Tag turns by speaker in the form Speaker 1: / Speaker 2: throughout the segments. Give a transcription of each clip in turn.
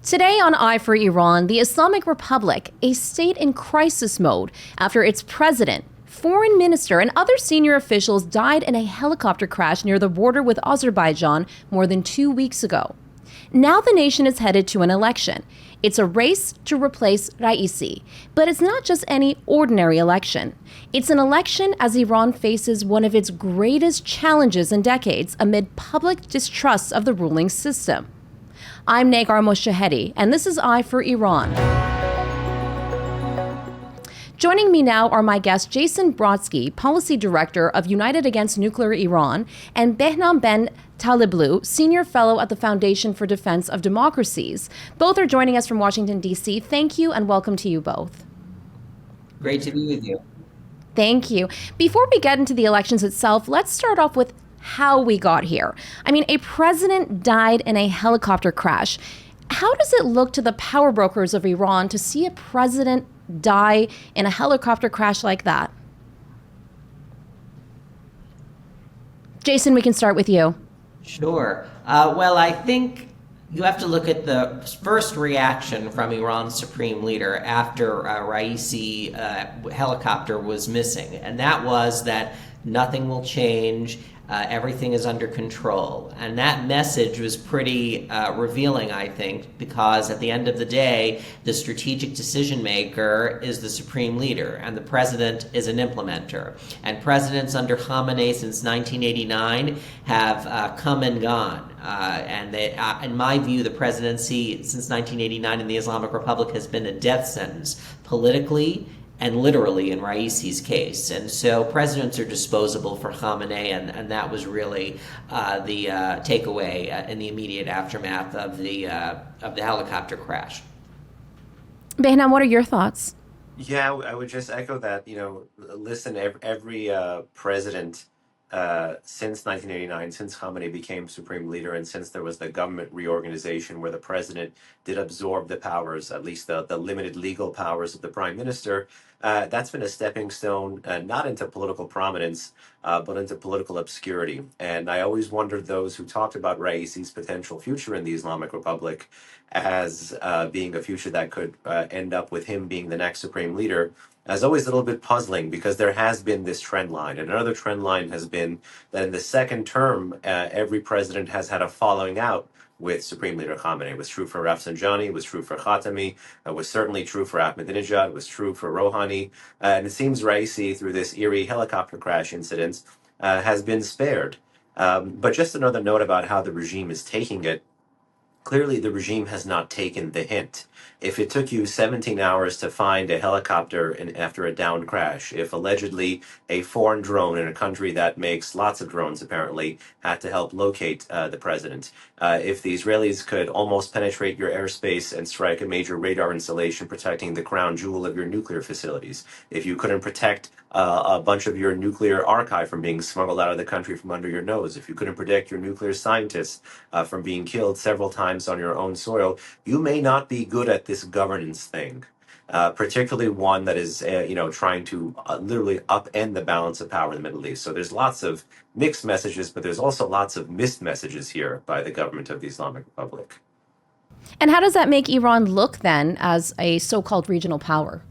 Speaker 1: Today on Eye for Iran, the Islamic Republic, a state in crisis mode after its president, foreign minister, and other senior officials died in a helicopter crash near the border with Azerbaijan more than 2 weeks ago. Now the nation is headed to an election. It's a race to replace Raisi, but it's not just any ordinary election. It's an election as Iran faces one of its greatest challenges in decades amid public distrust of the ruling system. I'm Negar Mojtahedi, and this is Eye for Iran. Joining me now are my guests Jason Brodsky, Policy Director of United Against Nuclear Iran, and Behnam Taleblu, Senior Fellow at the Foundation for Defense of Democracies. Both are joining us from Washington, D.C. Thank you and welcome to you both.
Speaker 2: Great to be with you.
Speaker 1: Thank you. Before we get into the elections itself, let's start off with how we got here. I mean, a president died in a helicopter crash. How does it look to the power brokers of Iran to see a president die in a helicopter crash like that? Jason, we can start with you.
Speaker 2: Sure. Well, I think you have to look at the first reaction from Iran's supreme leader after Raisi helicopter was missing, and that was that nothing will change. Everything is under control. And that message was pretty revealing, I think, because at the end of the day, the strategic decision maker is the supreme leader, and the president is an implementer. And presidents under Khamenei since 1989 have come and gone. And they, in my view, the presidency since 1989 in the Islamic Republic has been a death sentence, politically and literally in Raisi's case. And so presidents are disposable for Khamenei, and that was really the takeaway in the immediate aftermath of the helicopter crash.
Speaker 1: Behnam, what are your thoughts?
Speaker 3: Yeah, I would just echo that. Listen, every president since 1989, since Khamenei became supreme leader, and since there was the government reorganization where the president did absorb the powers, at least the limited legal powers of the prime minister, that's been a stepping stone, not into political prominence, but into political obscurity. And I always wondered those who talked about Raisi's potential future in the Islamic Republic as being a future that could end up with him being the next supreme leader, as always a little bit puzzling, because there has been this trend line. And another trend line has been that in the second term, every president has had a falling out with Supreme Leader Khamenei. It was true for Rafsanjani, it was true for Khatami, it was certainly true for Ahmadinejad, it was true for Rouhani. And it seems Raisi, through this eerie helicopter crash incident, has been spared. But just another note about how the regime is taking it. Clearly, the regime has not taken the hint. If it took you 17 hours to find a helicopter after a downed crash, if allegedly a foreign drone in a country that makes lots of drones apparently had to help locate the president, if the Israelis could almost penetrate your airspace and strike a major radar installation protecting the crown jewel of your nuclear facilities, if you couldn't protect a bunch of your nuclear archive from being smuggled out of the country from under your nose, if you couldn't protect your nuclear scientists from being killed several times on your own soil, you may not be good at this governance thing, particularly one that is, trying to literally upend the balance of power in the Middle East. So there's lots of mixed messages, but there's also lots of missed messages here by the government of the Islamic Republic.
Speaker 1: And how does that make Iran look then as a so-called regional power?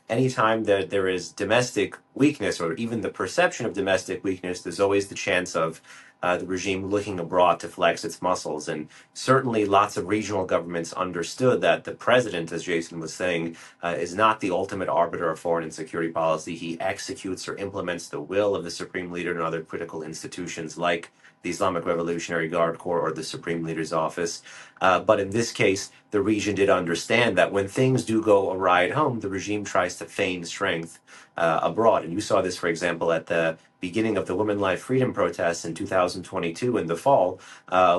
Speaker 3: Anytime that there is domestic weakness, or even the perception of domestic weakness, there's always the chance of the regime looking abroad to flex its muscles. And certainly lots of regional governments understood that the president, as Jason was saying, is not the ultimate arbiter of foreign and security policy. He executes or implements the will of the supreme leader and other critical institutions like the Islamic Revolutionary Guard Corps or the Supreme Leader's Office. But in this case, the region did understand that when things do go awry at home, the regime tries to feign strength abroad. And you saw this, for example, at the beginning of the Women Life Freedom protests in 2022 in the fall,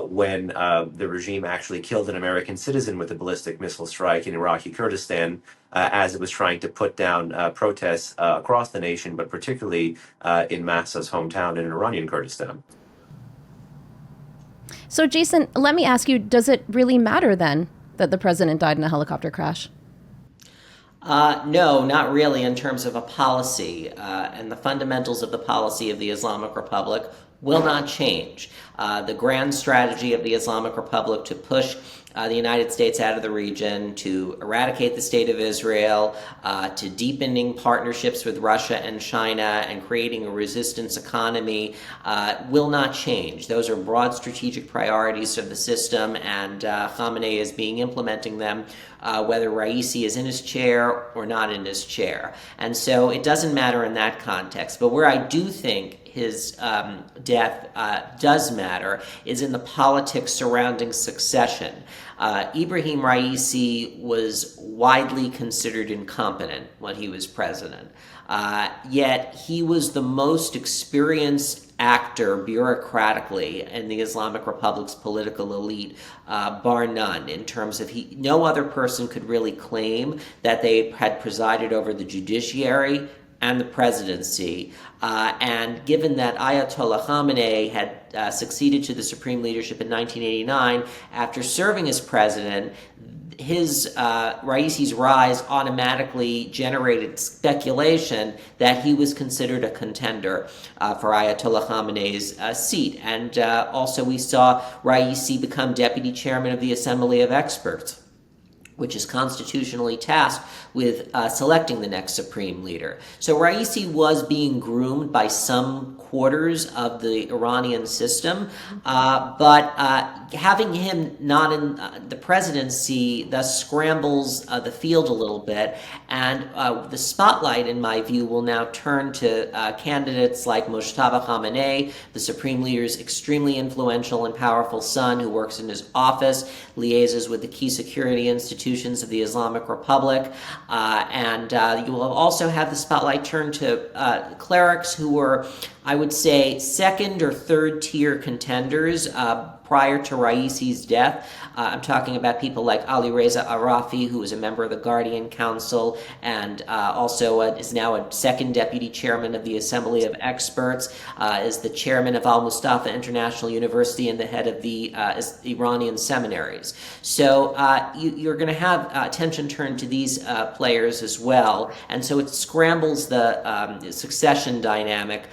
Speaker 3: when the regime actually killed an American citizen with a ballistic missile strike in Iraqi Kurdistan, as it was trying to put down protests across the nation, but particularly in Mahsa's hometown in Iranian Kurdistan.
Speaker 1: So, Jason, let me ask you, does it really matter then that the president died in a helicopter crash?
Speaker 2: No, not really in terms of a policy. And the fundamentals of the policy of the Islamic Republic will not change. The grand strategy of the Islamic Republic to push the United States out of the region, to eradicate the state of Israel, to deepening partnerships with Russia and China, and creating a resistance economy will not change. Those are broad strategic priorities of the system, and Khamenei is implementing them, whether Raisi is in his chair or not in his chair. And so it doesn't matter in that context. But where I do think his death does matter is in the politics surrounding succession. Ebrahim Raisi was widely considered incompetent when he was president. Yet he was the most experienced actor bureaucratically in the Islamic Republic's political elite, bar none, in terms of no other person could really claim that they had presided over the judiciary and the presidency. And given that Ayatollah Khamenei had succeeded to the supreme leadership in 1989, after serving as president, Raisi's rise automatically generated speculation that he was considered a contender for Ayatollah Khamenei's seat. And also we saw Raisi become deputy chairman of the Assembly of Experts, which is constitutionally tasked with selecting the next supreme leader. So Raisi was being groomed by some quarters of the Iranian system, but having him not in the presidency thus scrambles the field a little bit, and the spotlight, in my view, will now turn to candidates like Mojtaba Khamenei, the supreme leader's extremely influential and powerful son, who works in his office, liaises with the key security institutions of the Islamic Republic, and you will also have the spotlight turn to clerics who were, I would say, second or third tier contenders prior to Raisi's death. I'm talking about people like Ali Reza Arafi, who was a member of the Guardian Council and also is now a second deputy chairman of the Assembly of Experts, is the chairman of Al-Mustafa International University and the head of the Iranian seminaries. So you're going to have attention turned to these players as well, and so it scrambles the succession dynamic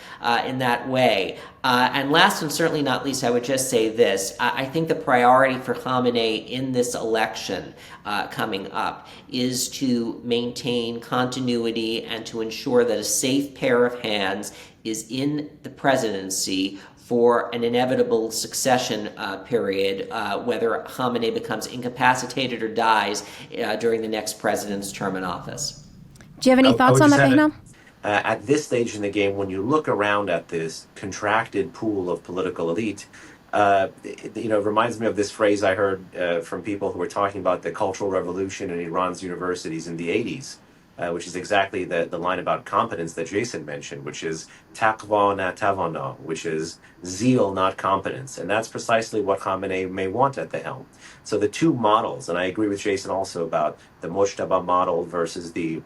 Speaker 2: in that way. And last and certainly not least, I would just say this. I think the priority for Khamenei in this election coming up is to maintain continuity and to ensure that a safe pair of hands is in the presidency for an inevitable succession period, whether Khamenei becomes incapacitated or dies during the next president's term in office.
Speaker 1: Do you have any thoughts on that, Behnam?
Speaker 3: At this stage in the game, when you look around at this contracted pool of political elite, it reminds me of this phrase I heard from people who were talking about the Cultural Revolution in Iran's universities in the 80s, which is exactly the line about competence that Jason mentioned, which is taqwa na tavana, which is zeal, not competence. And that's precisely what Khamenei may want at the helm. So the two models, and I agree with Jason also about the Mojtaba model versus the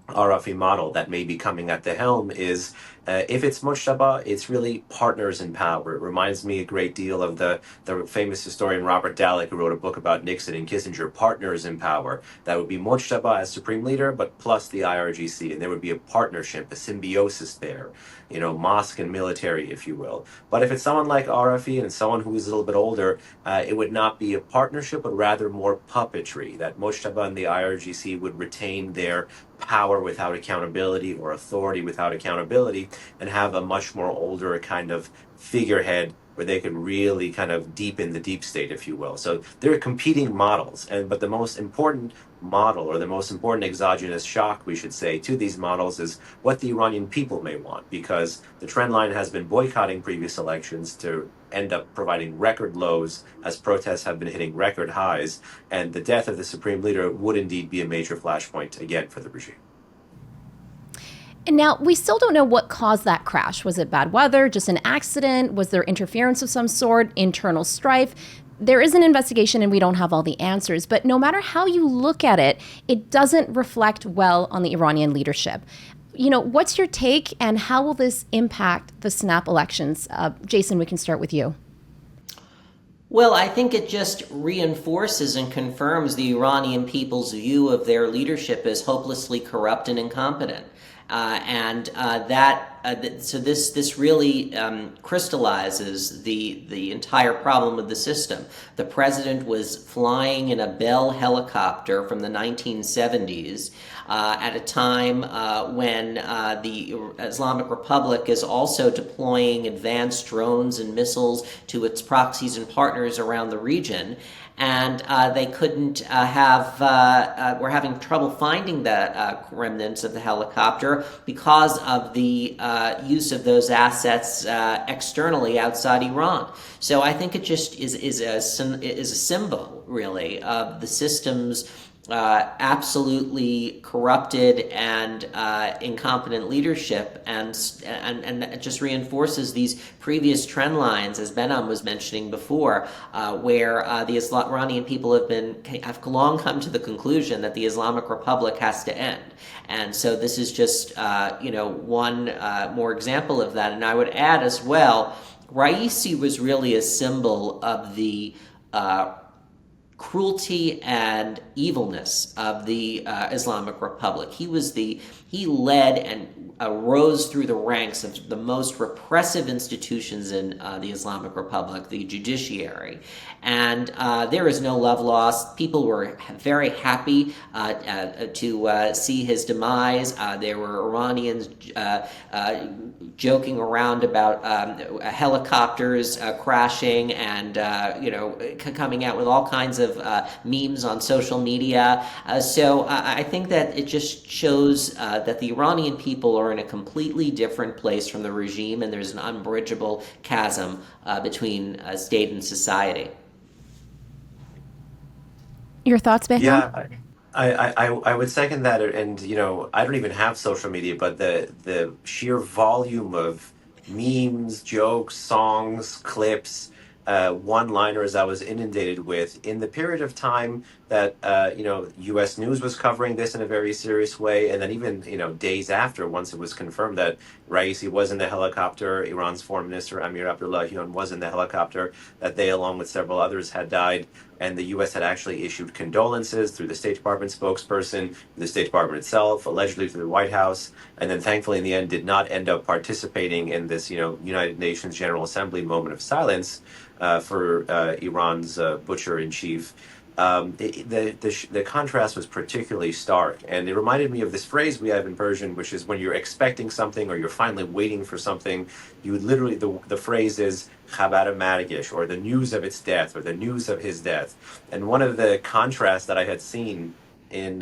Speaker 3: Arafi model that may be coming at the helm, is if it's Mojtaba, it's really partners in power. It reminds me a great deal of the famous historian Robert Dallek, who wrote a book about Nixon and Kissinger, Partners in Power. That would be Mojtaba as supreme leader, but plus the IRGC, and there would be a partnership, a symbiosis there, mosque and military, if you will. But if it's someone like Arafi and someone who is a little bit older, it would not be a partnership, but rather more puppetry, that Mojtaba and the IRGC would retain their power without accountability or authority without accountability, and have a much more older kind of figurehead where they could really kind of deepen the deep state, if you will. So there are competing models, but the most important model, or the most important exogenous shock, we should say, to these models is what the Iranian people may want, because the trend line has been boycotting previous elections to end up providing record lows as protests have been hitting record highs, and the death of the supreme leader would indeed be a major flashpoint again for the regime.
Speaker 1: And now, we still don't know what caused that crash. Was it bad weather, just an accident? Was there interference of some sort, internal strife? There is an investigation and we don't have all the answers, but no matter how you look at it, it doesn't reflect well on the Iranian leadership. What's your take, and how will this impact the snap elections? Jason, we can start with you.
Speaker 2: Well, I think it just reinforces and confirms the Iranian people's view of their leadership as hopelessly corrupt and incompetent. And that so this really crystallizes the entire problem of the system. The president was flying in a Bell helicopter from the 1970s at a time when the Islamic Republic is also deploying advanced drones and missiles to its proxies and partners around the region. And they couldn't were having trouble finding the remnants of the helicopter because of the use of those assets externally outside Iran. So I think it just is a symbol, really, of the system's absolutely corrupted and incompetent leadership, and it just reinforces these previous trend lines, as Behnam was mentioning before, where the Iranian people have long come to the conclusion that the Islamic Republic has to end. And so this is just one more example of that. And I would add as well, Raisi was really a symbol of the cruelty and evilness of the Islamic Republic. He led and rose through the ranks of the most repressive institutions in the Islamic Republic, the judiciary. And there is no love lost. People were very happy to see his demise. There were Iranians joking around about helicopters crashing and coming out with all kinds of memes on social media. So I think that it just shows that the Iranian people are in a completely different place from the regime, and there's an unbridgeable chasm between state and society.
Speaker 1: Your thoughts, Behnam?
Speaker 3: Yeah, I would second that, and I don't even have social media, but the sheer volume of memes, jokes, songs, clips, one-liners I was inundated with in the period of time that U.S. News was covering this in a very serious way, and then even days after, once it was confirmed that Raisi was in the helicopter, Iran's foreign minister Amir Abdullahian was in the helicopter, that they, along with several others, had died, and the U.S. had actually issued condolences through the State Department spokesperson, the State Department itself, allegedly through the White House, and then thankfully in the end did not end up participating in this United Nations General Assembly moment of silence for Iran's butcher-in-chief. The contrast was particularly stark, and it reminded me of this phrase we have in Persian, which is when you're expecting something or you're finally waiting for something, you would literally, the phrase is khabar margish, or the news of its death, or the news of his death. And one of the contrasts that I had seen in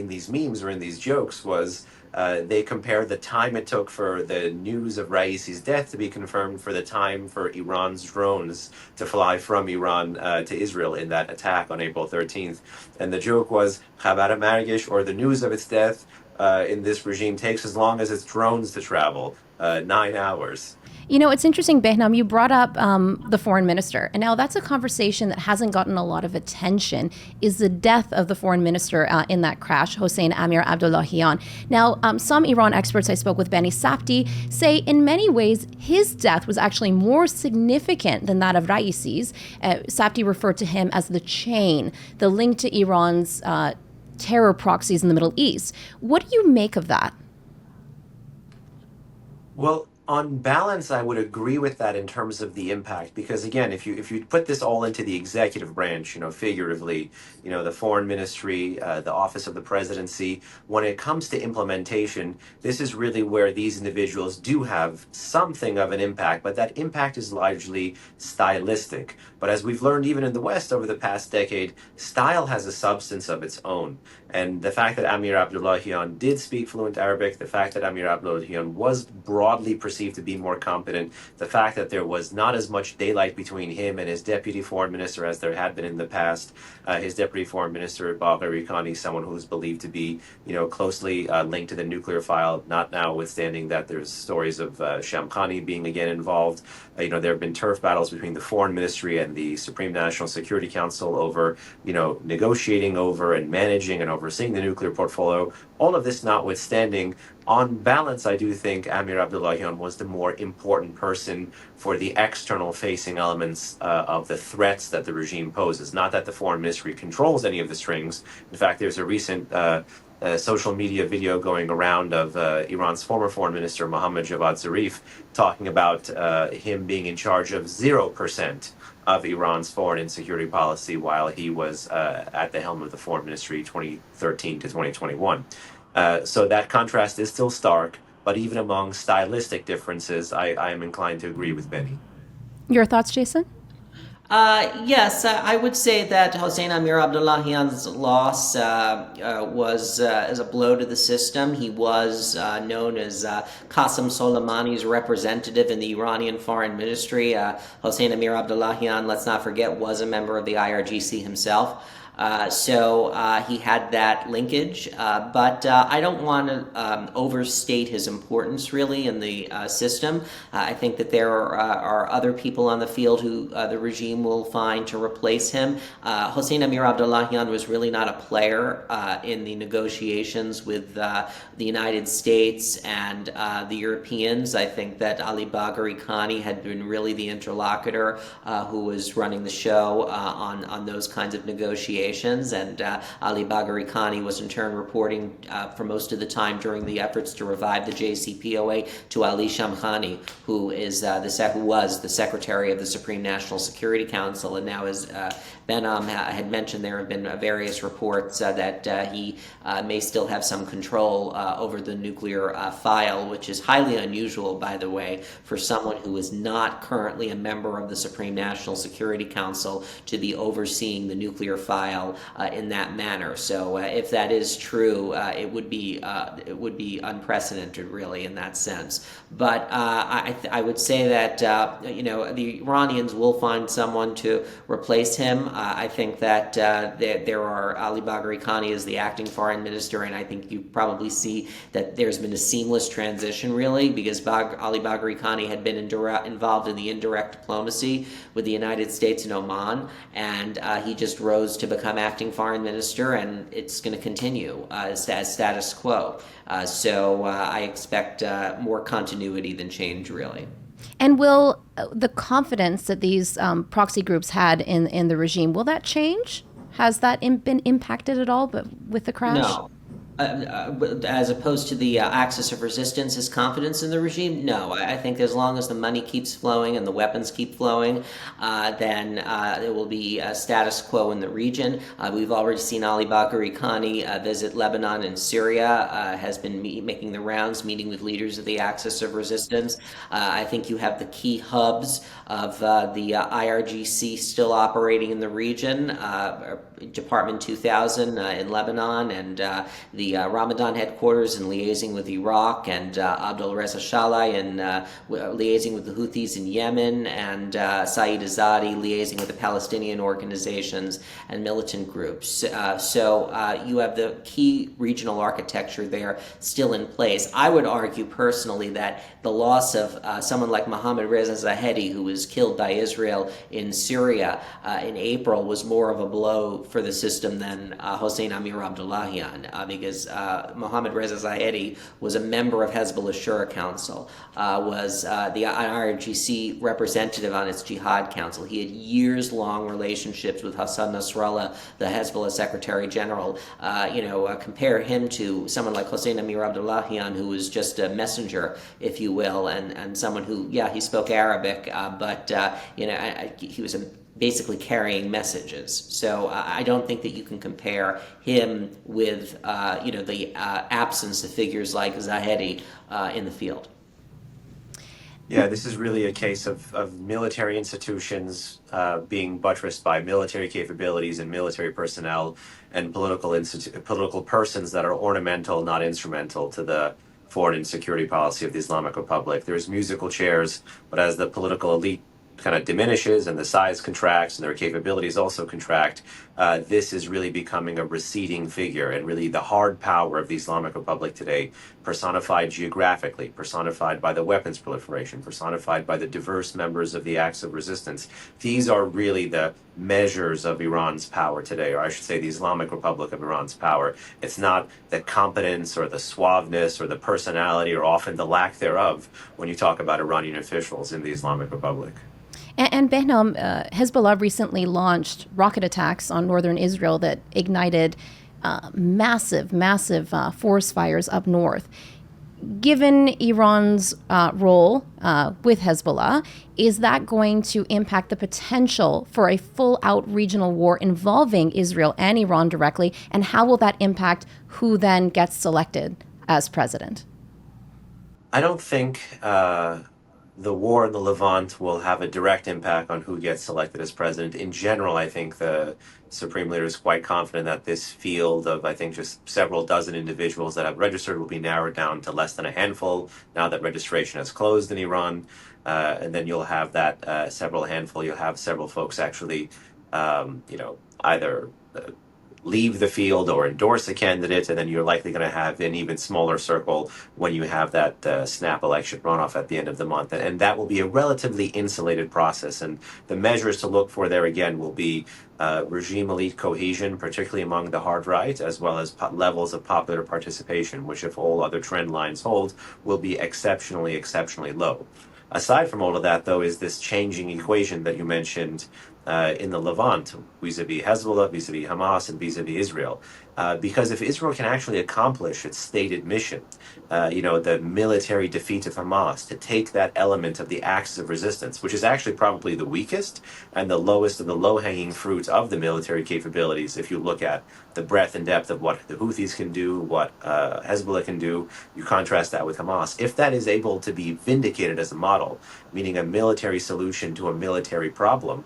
Speaker 3: these memes or in these jokes was they compared the time it took for the news of Raisi's death to be confirmed for the time for Iran's drones to fly from Iran to Israel in that attack on April 13th. And the joke was, Khabar Margish, or the news of its death in this regime, takes as long as its drones to travel, 9 hours.
Speaker 1: It's interesting, Behnam, you brought up the foreign minister. And now that's a conversation that hasn't gotten a lot of attention, is the death of the foreign minister in that crash, Hossein Amir Abdullahian. Now, some Iran experts I spoke with, Beni Safti, say in many ways his death was actually more significant than that of Raisi's. Safti referred to him as the chain, the link to Iran's terror proxies in the Middle East. What do you make of that?
Speaker 3: Well, on balance, I would agree with that in terms of the impact, because again, if you put this all into the executive branch, figuratively, the foreign ministry, the office of the presidency, when it comes to implementation, this is really where these individuals do have something of an impact, but that impact is largely stylistic. But as we've learned even in the West over the past decade, style has a substance of its own. And the fact that Amir Abdullahian did speak fluent Arabic, the fact that Amir Abdullahian was broadly perceived to be more competent, the fact that there was not as much daylight between him and his deputy foreign minister as there had been in the past. His deputy foreign minister, Bagheri Khani, someone who's believed to be, closely linked to the nuclear file, not notwithstanding that there's stories of Shamkhani being again involved. There have been turf battles between the foreign ministry and the Supreme National Security Council over, negotiating over and managing and overseeing the nuclear portfolio. All of this notwithstanding, on balance, I do think Amir Abdullahian was the more important person for the external facing elements of the threats that the regime poses. Not that the foreign ministry controls any of the strings. In fact, there's a recent social media video going around of Iran's former foreign minister Mohammad Javad Zarif talking about him being in charge of 0% of Iran's foreign and security policy while he was at the helm of the foreign ministry 2013 to 2021. So that contrast is still stark, but even among stylistic differences, I am inclined to agree with Benny.
Speaker 1: Your thoughts, Jason?
Speaker 2: Yes, I would say that Hossein Amir Abdullahian's loss was as a blow to the system. He was known as Qasem Soleimani's representative in the Iranian foreign ministry. Hossein Amir Abdullahian, let's not forget, was a member of the IRGC himself. So he had that linkage, but I don't want to overstate his importance really in the system. I think that there are other people on the field who the regime will find to replace him. Hossein Amir Abdullahian was really not a player in the negotiations with the United States and the Europeans. I think that Ali Bagheri Khani had been really the interlocutor who was running the show on those kinds of negotiations. And Ali Bagheri Khani was in turn reporting for most of the time during the efforts to revive the JCPOA to Ali Shamkhani, who was the secretary of the Supreme National Security Council, and now is Behnam had mentioned there have been various reports that he may still have some control over the nuclear file, which is highly unusual, by the way, for someone who is not currently a member of the Supreme National Security Council to be overseeing the nuclear file in that manner. So if that is true, it would be unprecedented, really, in that sense. But I would say that the Iranians will find someone to replace him. I think that there are Ali Bagheri Khani is the acting foreign minister, and I think you probably see that there's been a seamless transition, really, because Ali Bagheri Khani had been involved in the indirect diplomacy with the United States and Oman, and he just rose to become acting foreign minister, and it's going to continue as status quo. So I expect more continuity than change, really.
Speaker 1: And will the confidence that these proxy groups had in the regime, will that change? Has that been impacted at all with the crash?
Speaker 2: No. As opposed to the axis of resistance, his confidence in the regime? No. I think as long as the money keeps flowing and the weapons keep flowing, then there will be a status quo in the region. We've already seen Ali Bagheri Khani visit Lebanon and Syria, has been making the rounds, meeting with leaders of the axis of resistance. I think you have the key hubs of the IRGC still operating in the region, Department 2000 in Lebanon, and the Ramadan headquarters in liaising with Iraq, and Abdul Reza Shalai in liaising with the Houthis in Yemen, and Saeed Azadi liaising with the Palestinian organizations and militant groups. So you have the key regional architecture there still in place. I would argue personally that the loss of someone like Mohammad Reza Zahedi, who was killed by Israel in Syria in April, was more of a blow for the system than Hossein Amir Abdullahian, because Mohammad Reza Zahedi was a member of Hezbollah Shura Council, was the IRGC representative on its Jihad Council. He had years-long relationships with Hassan Nasrallah, the Hezbollah Secretary General. Compare him to someone like Hossein Amir Abdullahian, who was just a messenger, if you will, and someone who, he spoke Arabic, but he was basically carrying messages. So I don't think that you can compare him with the absence of figures like Zahedi in the field.
Speaker 3: Yeah, this is really a case of military institutions being buttressed by military capabilities and military personnel, and political persons that are ornamental, not instrumental, to the foreign and security policy of the Islamic Republic. There's musical chairs, but as the political elite kind of diminishes and the size contracts and their capabilities also contract, this is really becoming a receding figure, and really the hard power of the Islamic Republic today, personified geographically, personified by the weapons proliferation, personified by the diverse members of the acts of resistance. These are really the measures of Iran's power today, or I should say the Islamic Republic of Iran's power. It's not the competence or the suaveness or the personality, or often the lack thereof, when you talk about Iranian officials in the Islamic Republic.
Speaker 1: And Behnam, Hezbollah recently launched rocket attacks on northern Israel that ignited massive forest fires up north. Given Iran's role with Hezbollah, is that going to impact the potential for a full-out regional war involving Israel and Iran directly? And how will that impact who then gets selected as president?
Speaker 3: I don't think the war in the Levant will have a direct impact on who gets selected as president. In general, I think the Supreme Leader is quite confident that this field of, I think, just several dozen individuals that have registered will be narrowed down to less than a handful now that registration has closed in Iran. And then you'll have that several handful, you'll have several folks actually, either leave the field or endorse a candidate, and then you're likely going to have an even smaller circle when you have that snap election runoff at the end of the month. And that will be a relatively insulated process. And the measures to look for there, again, will be regime elite cohesion, particularly among the hard right, as well as levels of popular participation, which, if all other trend lines hold, will be exceptionally low. Aside from all of that, though, is this changing equation that you mentioned in the Levant, vis-a-vis Hezbollah, vis-a-vis Hamas, and vis-a-vis Israel. Because if Israel can actually accomplish its stated mission, the military defeat of Hamas, to take that element of the axis of resistance, which is actually probably the weakest and the lowest of the low-hanging fruit of the military capabilities, if you look at the breadth and depth of what the Houthis can do, what Hezbollah can do, you contrast that with Hamas. If that is able to be vindicated as a model, meaning a military solution to a military problem,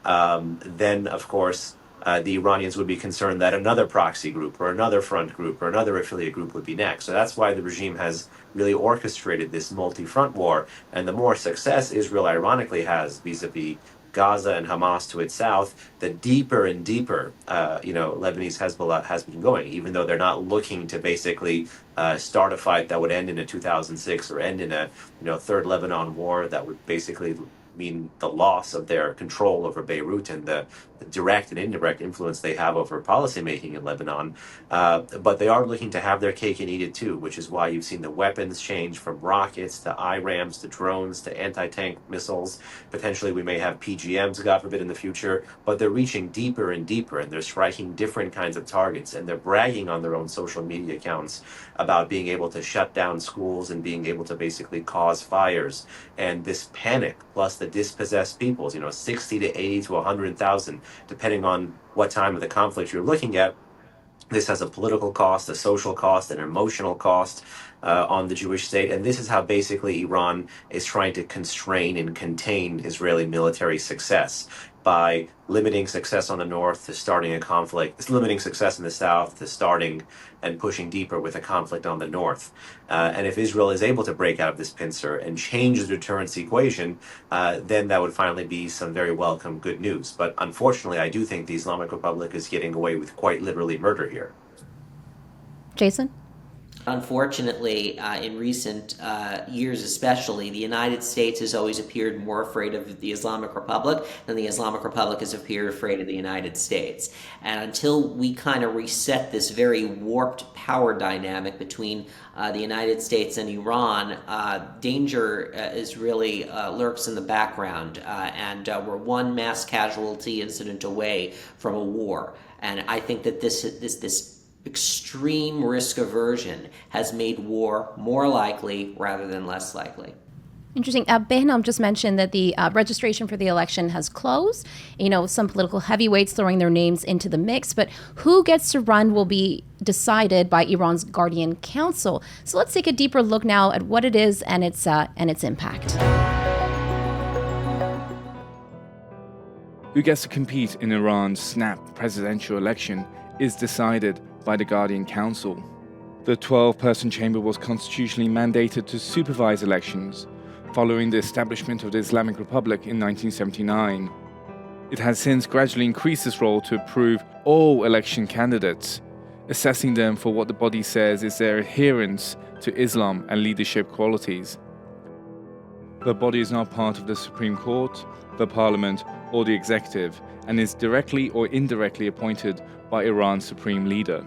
Speaker 3: then, of course, the Iranians would be concerned that another proxy group or another front group or another affiliate group would be next. So that's why the regime has really orchestrated this multi-front war. And the more success Israel ironically has vis-a-vis Gaza and Hamas to its south, the deeper and deeper, Lebanese Hezbollah has been going, even though they're not looking to basically start a fight that would end in a 2006 or end in a third Lebanon war that would basically mean the loss of their control over Beirut and the direct and indirect influence they have over policymaking in Lebanon. But they are looking to have their cake and eat it too, which is why you've seen the weapons change from rockets to IRAMs to drones to anti-tank missiles. Potentially we may have PGMs, God forbid, in the future, but they're reaching deeper and deeper, and they're striking different kinds of targets, and they're bragging on their own social media accounts about being able to shut down schools and being able to basically cause fires. And this panic, plus the dispossessed peoples, 60 to 80 to 100,000, depending on what time of the conflict you're looking at. This has a political cost, a social cost, an emotional cost on the Jewish state. And this is how basically Iran is trying to constrain and contain Israeli military success by limiting success on the north to starting a conflict, it's limiting success in the south to starting and pushing deeper with a conflict on the north. And if Israel is able to break out of this pincer and change the deterrence equation, then that would finally be some very welcome good news. But unfortunately, I do think the Islamic Republic is getting away with quite literally murder here.
Speaker 1: Jason?
Speaker 2: Unfortunately, in recent years especially, the United States has always appeared more afraid of the Islamic Republic than the Islamic Republic has appeared afraid of the United States. And until we kind of reset this very warped power dynamic between the United States and Iran, danger is really lurks in the background, and we're one mass casualty incident away from a war. And I think that this extreme risk aversion has made war more likely rather than less likely.
Speaker 1: Interesting. Behnam just mentioned that the registration for the election has closed. Some political heavyweights throwing their names into the mix, but who gets to run will be decided by Iran's Guardian Council. So let's take a deeper look now at what it is and its impact.
Speaker 4: Who gets to compete in Iran's snap presidential election is decided by the Guardian Council. The 12-person chamber was constitutionally mandated to supervise elections following the establishment of the Islamic Republic in 1979. It has since gradually increased its role to approve all election candidates, assessing them for what the body says is their adherence to Islam and leadership qualities. The body is not part of the Supreme Court, the Parliament, or the Executive, and is directly or indirectly appointed by Iran's supreme leader.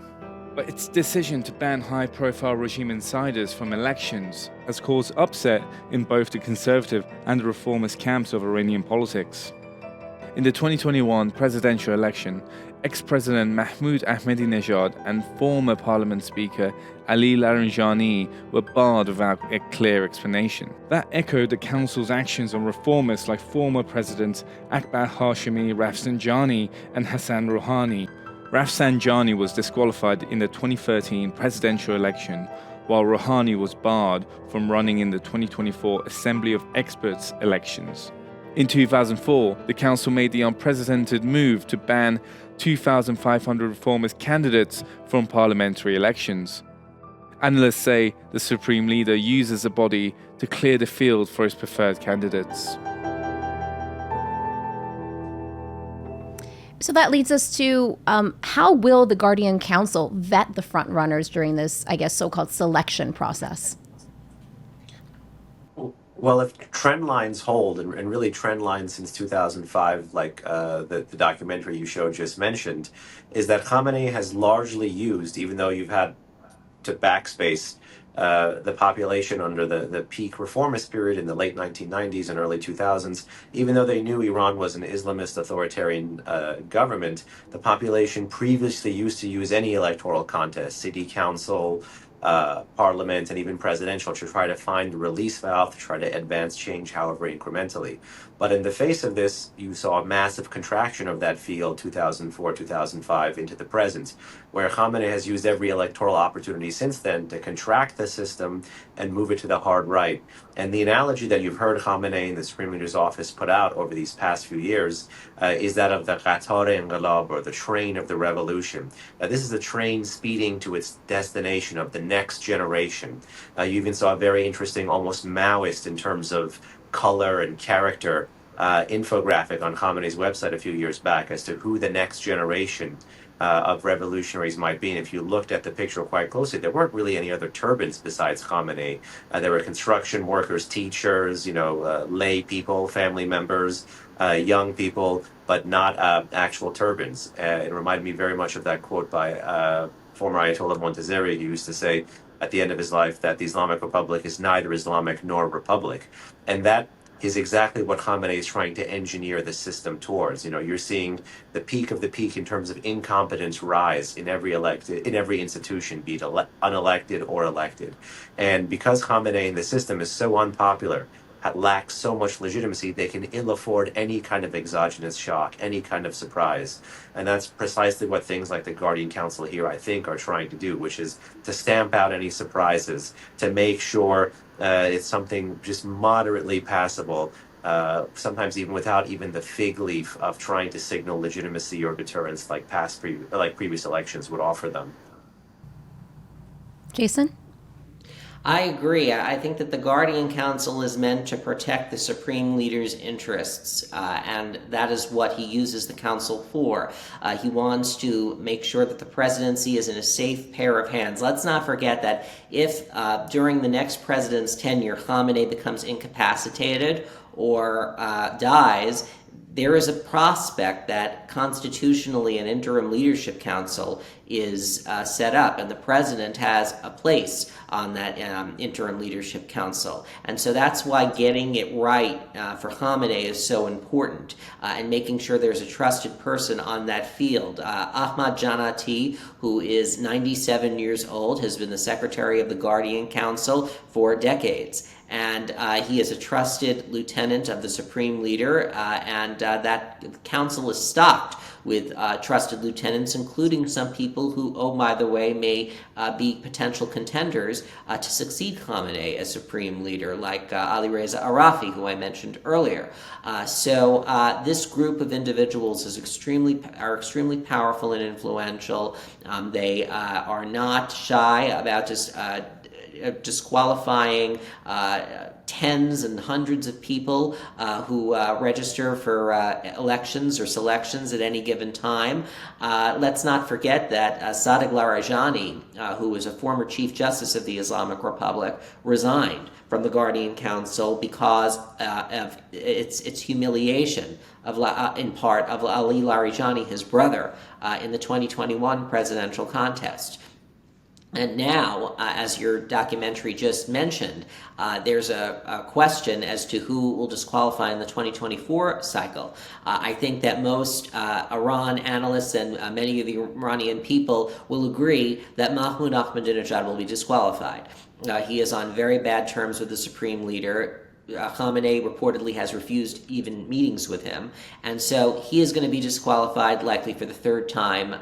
Speaker 4: But its decision to ban high-profile regime insiders from elections has caused upset in both the conservative and the reformist camps of Iranian politics. In the 2021 presidential election, ex-President Mahmoud Ahmadinejad and former Parliament Speaker Ali Larijani were barred without a clear explanation. That echoed the Council's actions on reformists like former Presidents Akbar Hashemi, Rafsanjani and Hassan Rouhani. Rafsanjani was disqualified in the 2013 presidential election, while Rouhani was barred from running in the 2024 Assembly of Experts elections. In 2004, the Council made the unprecedented move to ban 2,500 reformist candidates from parliamentary elections. Analysts say the Supreme Leader uses the body to clear the field for his preferred candidates.
Speaker 1: So that leads us to how will the Guardian Council vet the frontrunners during this, I guess, so-called selection process?
Speaker 3: Well, if trend lines hold, and really trend lines since 2005, like the documentary you showed just mentioned, is that Khamenei has largely used, even though you've had to backspace the population under the peak reformist period in the late 1990s and early 2000s, even though they knew Iran was an Islamist authoritarian government, the population previously used to use any electoral contest, city council, parliament, and even presidential, to try to find a release valve, to try to advance change, however incrementally. But in the face of this, you saw a massive contraction of that field, 2004, 2005, into the present, where Khamenei has used every electoral opportunity since then to contract the system and move it to the hard right. And the analogy that you've heard Khamenei in the Supreme Leader's office put out over these past few years is that of the Qatar Inqilab, or the train of the revolution. This is a train speeding to its destination of the next generation. You even saw a very interesting, almost Maoist in terms of color and character infographic on Khamenei's website a few years back as to who the next generation of revolutionaries might be. And if you looked at the picture quite closely, there weren't really any other turbans besides Khamenei. There were construction workers, teachers, lay people, family members, young people, but not actual turbans. It reminded me very much of that quote by former Ayatollah Montazeri, who used to say at the end of his life that the Islamic Republic is neither Islamic nor republic. And that is exactly what Khamenei is trying to engineer the system towards. You're seeing the peak of the peak in terms of incompetence rise in every institution, be it unelected or elected. And because Khamenei in the system is so unpopular, lacks so much legitimacy, they can ill afford any kind of exogenous shock, any kind of surprise. And that's precisely what things like the Guardian Council here, I think, are trying to do, which is to stamp out any surprises, to make sure it's something just moderately passable, sometimes even without even the fig leaf of trying to signal legitimacy or deterrence like previous elections would offer them.
Speaker 1: Jason?
Speaker 2: I agree. I think that the Guardian Council is meant to protect the Supreme Leader's interests, and that is what he uses the Council for. He wants to make sure that the presidency is in a safe pair of hands. Let's not forget that if during the next president's tenure Khamenei becomes incapacitated or dies, there is a prospect that constitutionally an interim leadership council is set up, and the president has a place on that interim leadership council. And so that's why getting it right for Khamenei is so important, and making sure there's a trusted person on that field. Ahmad Janati, who is 97 years old, has been the secretary of the Guardian Council for decades. And he is a trusted lieutenant of the Supreme Leader, and that council is stocked with trusted lieutenants, including some people who, oh, by the way, may be potential contenders to succeed Khamenei as Supreme Leader, like Ali Reza Arafi, who I mentioned earlier. So this group of individuals are extremely powerful and influential. They are not shy about just disqualifying tens and hundreds of people who register for elections or selections at any given time. Let's not forget that Sadiq Larijani, who was a former Chief Justice of the Islamic Republic, resigned from the Guardian Council because of its humiliation in part of Ali Larijani, his brother, in the 2021 presidential contest. And now, as your documentary just mentioned, there's a question as to who will disqualify in the 2024 cycle. I think that most Iran analysts and many of the Iranian people will agree that Mahmoud Ahmadinejad will be disqualified. He is on very bad terms with the supreme leader. Khamenei reportedly has refused even meetings with him, and so he is going to be disqualified likely for the third time,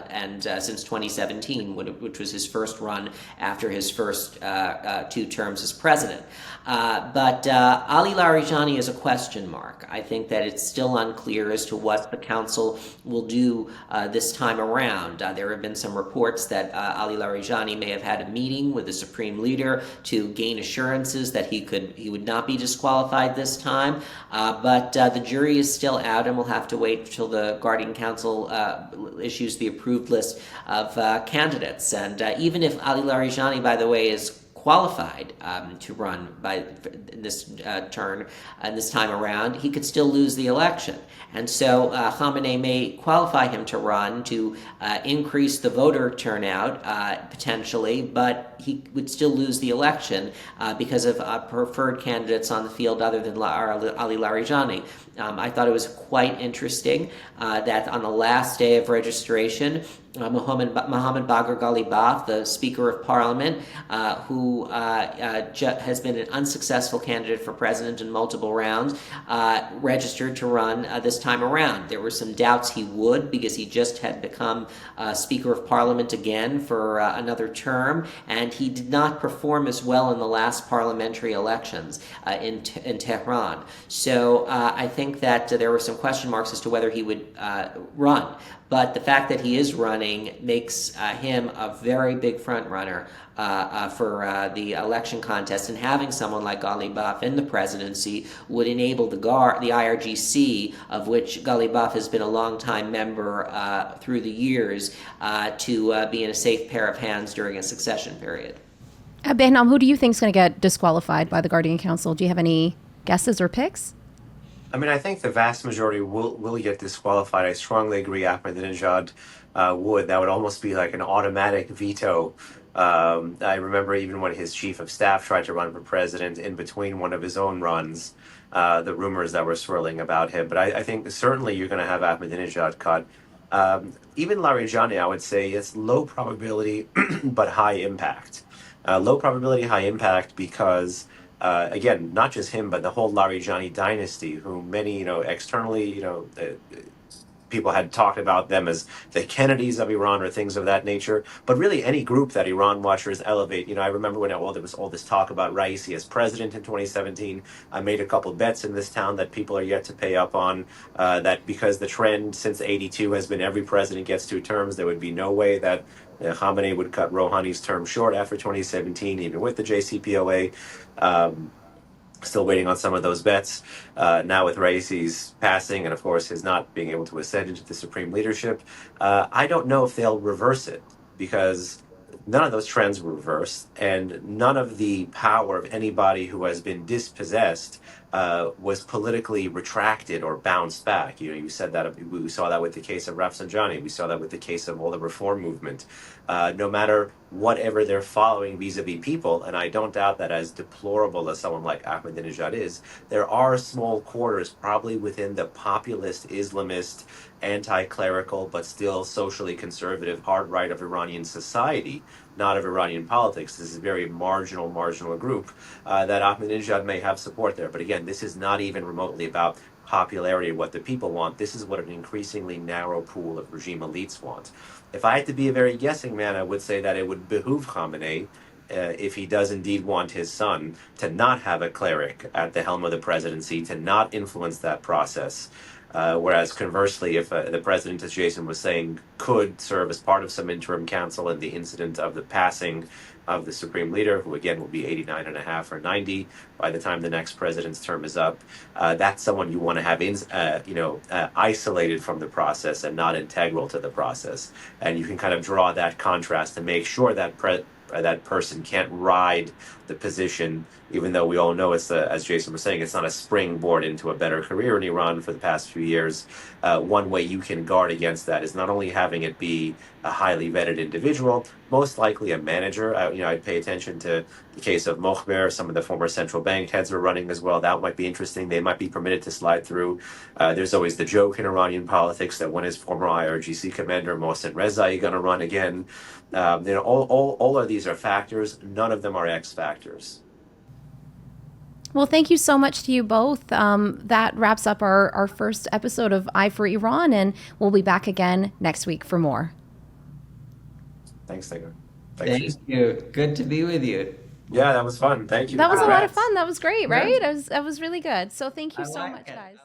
Speaker 2: and since 2017, which was his first run after his first 2 terms as president. But Ali Larijani is a question mark. I think that it's still unclear as to what the council will do this time around. There have been some reports that Ali Larijani may have had a meeting with the supreme leader to gain assurances that he would not be disqualified this time, but the jury is still out, and we'll have to wait until the Guardian Council issues the approved list of candidates. And even if Ali Larijani, by the way, is qualified to run in this turn and this time around, he could still lose the election. And so Khamenei may qualify him to run to increase the voter turnout potentially, but he would still lose the election because of preferred candidates on the field other than Ali Larijani. I thought it was quite interesting that on the last day of registration, Mohammed Bagher Ghalibaf, the Speaker of Parliament, who has been an unsuccessful candidate for president in multiple rounds, registered to run this time around. There were some doubts he would, because he just had become Speaker of Parliament again for another term, and he did not perform as well in the last parliamentary elections in Tehran. So I think that there were some question marks as to whether he would run. But the fact that he is running makes him a very big front runner for the election contest, and having someone like Ghalibaf in the presidency would enable the IRGC, of which Ghalibaf has been a longtime member through the years, to be in a safe pair of hands during a succession period.
Speaker 1: Behnam, who do you think is going to get disqualified by the Guardian Council? Do you have any guesses or picks?
Speaker 3: I mean, I think the vast majority will get disqualified. I strongly agree Ahmadinejad would. That would almost be like an automatic veto. I remember even when his chief of staff tried to run for president, in between one of his own runs, the rumors that were swirling about him. But I think certainly you're going to have Ahmadinejad cut. Even Larijani, I would say, it's low probability but high impact. Low probability, high impact because again, not just him, but the whole Larijani dynasty, who many, externally, people had talked about them as the Kennedys of Iran or things of that nature. But really, any group that Iran watchers elevate, I remember when there was all this talk about Raisi as president in 2017. I made a couple bets in this town that people are yet to pay up on, that because the trend since '82 has been every president gets 2 terms, there would be no way that Khamenei would cut Rouhani's term short after 2017, even with the JCPOA. Still waiting on some of those bets. Now with Raisi's passing and, of course, his not being able to ascend into the supreme leadership, I don't know if they'll reverse it, because none of those trends were reversed, and none of the power of anybody who has been dispossessed was politically retracted or bounced back. You said that we saw that with the case of Rafsanjani. We saw that with the case of all the reform movement. No matter whatever they're following vis-a-vis people, and I don't doubt that as deplorable as someone like Ahmadinejad is, there are small quarters probably within the populist, Islamist, anti-clerical, but still socially conservative hard right of Iranian society, not of Iranian politics. This is a very marginal group that Ahmadinejad may have support there. But again, this is not even remotely about popularity of what the people want. This is what an increasingly narrow pool of regime elites want. If I had to be a very guessing man, I would say that it would behoove Khamenei, if he does indeed want his son, to not have a cleric at the helm of the presidency, to not influence that process. Whereas conversely, if the president, as Jason was saying, could serve as part of some interim council in the incident of the passing of the supreme leader, who again will be 89 and a half or 90 by the time the next president's term is up, that's someone you want to have isolated from the process and not integral to the process. And you can kind of draw that contrast to make sure that that person can't ride the position even though we all know it's, as Jason was saying, it's not a springboard into a better career in Iran for the past few years. One way you can guard against that is not only having it be a highly vetted individual, most likely a manager. I'd pay attention to the case of Mokhber. Some of the former central bank heads are running as well. That might be interesting. They might be permitted to slide through. There's always the joke in Iranian politics that when is former IRGC commander Mohsen Rezai going to run again? All of these are factors. None of them are X factors.
Speaker 1: Well, thank you so much to you both. That wraps up our first episode of Eye for Iran, and we'll be back again next week for more.
Speaker 3: Thanks, Negar.
Speaker 2: Thank you. Good to be with you.
Speaker 3: Yeah, that was fun. Thank you.
Speaker 1: That was a lot of
Speaker 3: Congrats.
Speaker 1: fun. That was great,
Speaker 3: Yeah.
Speaker 1: right? That was really good. So thank you so much, guys.